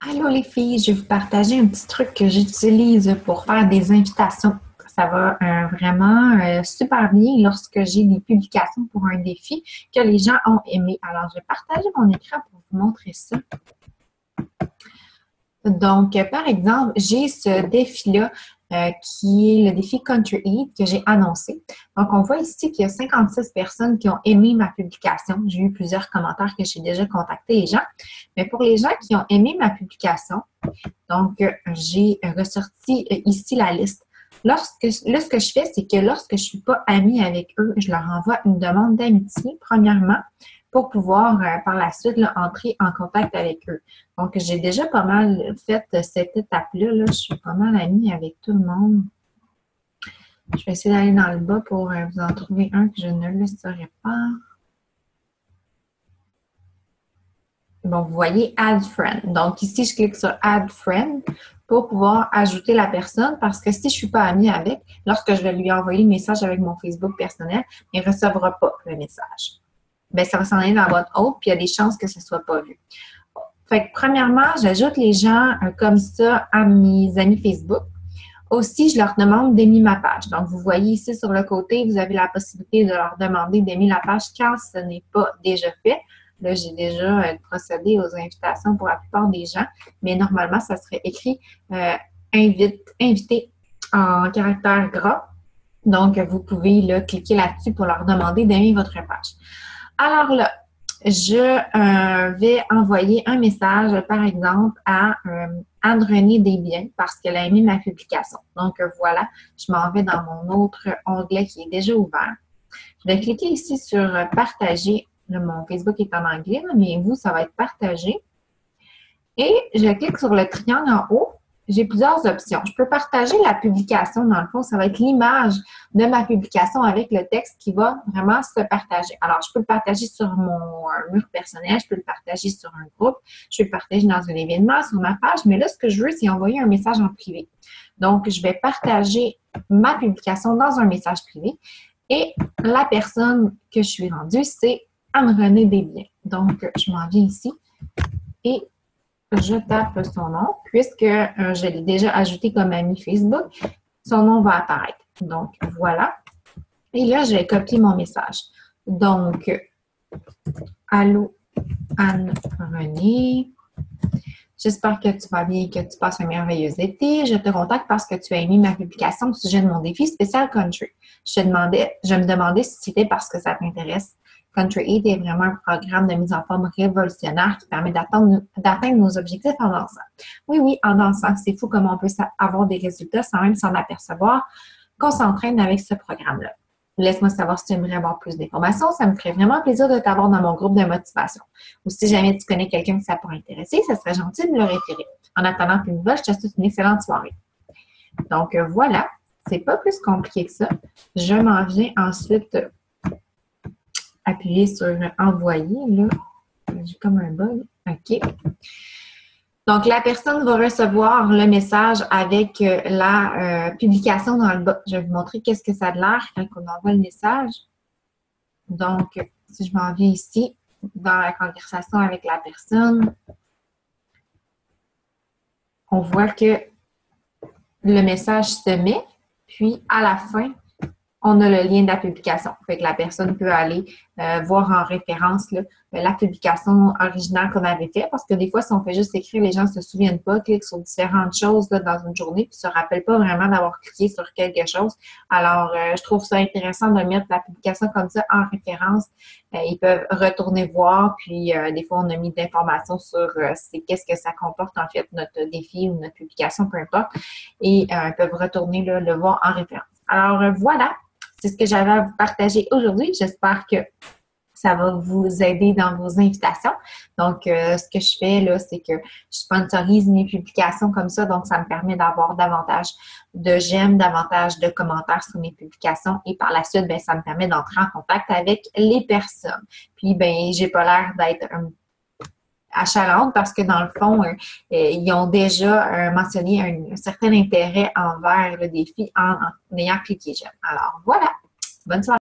Allô les filles, je vais vous partager un petit truc que j'utilise pour faire des invitations. Ça va vraiment super bien lorsque j'ai des publications pour un défi que les gens ont aimé. Alors, je vais partager mon écran pour vous montrer ça. Donc, par exemple, j'ai ce défi-là qui est le défi Country Eat que j'ai annoncé. Donc, on voit ici qu'il y a 56 personnes qui ont aimé ma publication. J'ai eu plusieurs commentaires que j'ai déjà contacté les gens. Mais pour les gens qui ont aimé ma publication, donc, j'ai ressorti ici la liste. Là, ce que je fais, c'est que lorsque je ne suis pas amie avec eux, je leur envoie une demande d'amitié, premièrement, pour pouvoir par la suite là, entrer en contact avec eux. Donc, j'ai déjà pas mal fait cette étape-là. Là. Je suis pas mal amie avec tout le monde. Je vais essayer d'aller dans le bas pour vous en trouver un que je ne le saurais pas. Bon, vous voyez Add Friend. Donc, ici, je clique sur Add Friend pour pouvoir ajouter la personne parce que si je ne suis pas amie avec, lorsque je vais lui envoyer le message avec mon Facebook personnel, il ne recevra pas le message. Bien, ça va s'en aller dans la boîte haute, puis il y a des chances que ce ne soit pas vu. Fait que, premièrement, j'ajoute les gens comme ça à mes amis Facebook. Aussi, je leur demande d'aimer ma page. Donc, vous voyez ici sur le côté, vous avez la possibilité de leur demander d'aimer la page quand ce n'est pas déjà fait. Là, j'ai déjà procédé aux invitations pour la plupart des gens, mais normalement, ça serait écrit invité en caractère gras. Donc, vous pouvez là, cliquer là-dessus pour leur demander d'aimer votre page. Alors là, je vais envoyer un message, par exemple, à Anne-Renée Desbiens parce qu'elle a aimé ma publication. Donc, voilà, je m'en vais dans mon autre onglet qui est déjà ouvert. Je vais cliquer ici sur partager. Là, mon Facebook est en anglais, mais vous, ça va être partagé. Et je clique sur le triangle en haut. J'ai plusieurs options. Je peux partager la publication. Dans le fond, ça va être l'image de ma publication avec le texte qui va vraiment se partager. Alors, je peux le partager sur mon mur personnel, je peux le partager sur un groupe, je peux le partager dans un événement, sur ma page, mais là, ce que je veux, c'est envoyer un message en privé. Donc, je vais partager ma publication dans un message privé et la personne que je suis rendue, c'est Anne-Renée Desbiens. Donc, je m'en viens ici et je tape son nom, puisque je l'ai déjà ajouté comme ami Facebook, son nom va apparaître. Donc, voilà. Et là, je vais copier mon message. Donc, allô, Anne-Renée. J'espère que tu vas bien et que tu passes un merveilleux été. Je te contacte parce que tu as aimé ma publication au sujet de mon défi spécial country. Je me demandais si c'était parce que ça t'intéresse. Country Eat est vraiment un programme de mise en forme révolutionnaire qui permet d'atteindre nos objectifs en dansant. Oui, oui, en dansant. C'est fou comment on peut avoir des résultats sans même s'en apercevoir qu'on s'entraîne avec ce programme-là. Laisse-moi savoir si tu aimerais avoir plus d'informations. Ça me ferait vraiment plaisir de t'avoir dans mon groupe de motivation. Ou si jamais tu connais quelqu'un que ça pourrait intéresser, ça serait gentil de me le référer. En attendant tes nouvelles, je te souhaite une excellente soirée. Donc, voilà. C'est pas plus compliqué que ça. Je m'en viens ensuite appuyer sur envoyer. Là, j'ai comme un bug. OK. Donc, la personne va recevoir le message avec la publication dans le bas. Je vais vous montrer qu'est-ce que ça a l'air quand on envoie le message. Donc, si je m'en viens ici, dans la conversation avec la personne, on voit que le message se met, puis à la fin, on a le lien de la publication. Fait que la personne peut aller voir en référence là, la publication originale qu'on avait faite, parce que des fois, si on fait juste écrire, les gens ne se souviennent pas, cliquent sur différentes choses là, dans une journée, puis ne se rappellent pas vraiment d'avoir cliqué sur quelque chose. Alors, je trouve ça intéressant de mettre la publication comme ça en référence. Ils peuvent retourner voir, puis des fois, on a mis de l'information sur qu'est-ce que ça comporte, en fait, notre défi ou notre publication, peu importe, et ils peuvent retourner là, le voir en référence. Alors, voilà. C'est ce que j'avais à vous partager aujourd'hui. J'espère que ça va vous aider dans vos invitations. Donc, ce que je fais là, c'est que je sponsorise mes publications comme ça. Donc, ça me permet d'avoir davantage de j'aime, davantage de commentaires sur mes publications. Et par la suite, ben, ça me permet d'entrer en contact avec les personnes. Puis, ben, j'ai pas l'air d'être achalante parce que dans le fond, ils ont déjà mentionné un certain intérêt envers le défi en ayant cliqué j'aime. Alors voilà, bonne soirée.